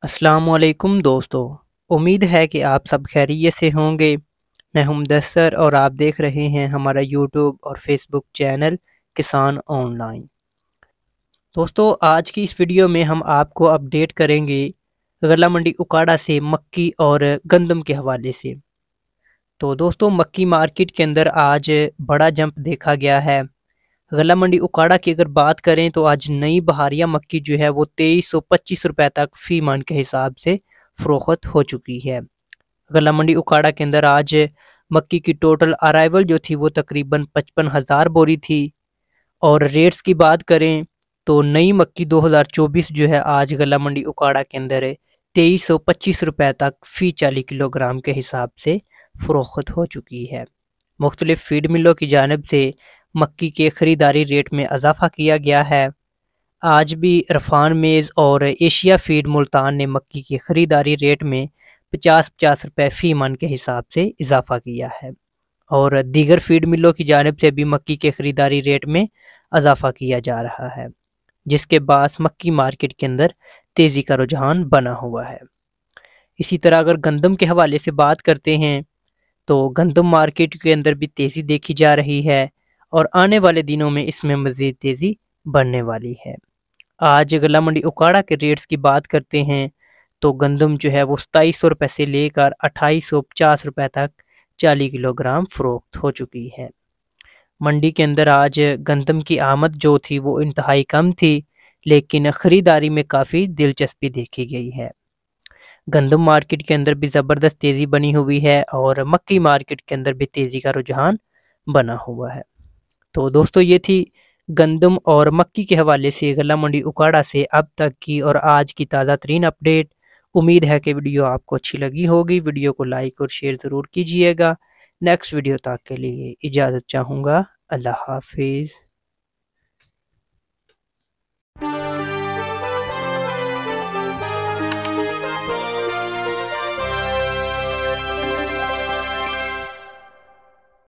अस्सलामुअलैकुम दोस्तों। उम्मीद है कि आप सब खैरियत से होंगे। मैं हूं मुदस्सर और आप देख रहे हैं हमारा यूट्यूब और फेसबुक चैनल किसान ऑनलाइन। दोस्तों, आज की इस वीडियो में हम आपको अपडेट करेंगे गला मंडी उकाड़ा से मक्की और गंदम के हवाले से। तो दोस्तों, मक्की मार्केट के अंदर आज बड़ा जंप देखा गया है। गला मंडी उकाड़ा की अगर बात करें तो आज नई बहारिया मक्की जो है वो 2325 रुपए तक फी मन के हिसाब से फ़रोख्त हो चुकी है। गला मंडी उकाड़ा के अंदर आज मक्की की टोटल अराइवल जो थी वो तकरीबन 55,000 बोरी थी। और रेट्स की बात करें तो नई मक्की 2024 जो है आज गला मंडी उकाड़ा के अंदर 2325 रुपए तक फ़ी 40 किलोग्राम के हिसाब से फ़रोख्त हो चुकी है। मुख्तलिफ फीड मिलों की जानिब से मक्की के ख़रीदारी रेट में इजाफा किया गया है। आज भी इरफान मेज़ और एशिया फीड मुल्तान ने मक्की की ख़रीदारी रेट में 50-50 रुपये फ़ी मन के हिसाब से इजाफा किया है। और दीगर फीड मिलों की जानिब से भी मक्की के ख़रीदारी रेट में इजाफा किया जा रहा है, जिसके बाद मक्की मार्केट के अंदर तेज़ी का रुझान बना हुआ है। इसी तरह अगर गंदम के हवाले से बात करते हैं तो गंदम मार्केट के अंदर भी तेज़ी देखी जा रही है और आने वाले दिनों में इसमें मज़ीद तेज़ी बढ़ने वाली है। आज गला मंडी उकाड़ा के रेट्स की बात करते हैं तो गंदम जो है वो 2700 रुपये से लेकर 2850 रुपये तक 40 किलोग्राम फ़रोख्त हो चुकी है। मंडी के अंदर आज गंदम की आमद जो थी वो इंतहाई कम थी, लेकिन ख़रीदारी में काफ़ी दिलचस्पी देखी गई है। गंदम मार्केट के अंदर भी ज़बरदस्त तेज़ी बनी हुई है और मक्की मार्केट के अंदर भी तेज़ी का रुझान बना हुआ है। तो दोस्तों, ये थी गंदम और मक्की के हवाले से गला मंडी उकाड़ा से अब तक की और आज की ताज़ा तरीन अपडेट। उम्मीद है कि वीडियो आपको अच्छी लगी होगी। वीडियो को लाइक और शेयर ज़रूर कीजिएगा। नेक्स्ट वीडियो तक के लिए इजाज़त चाहूँगा। अल्लाह हाफिज़।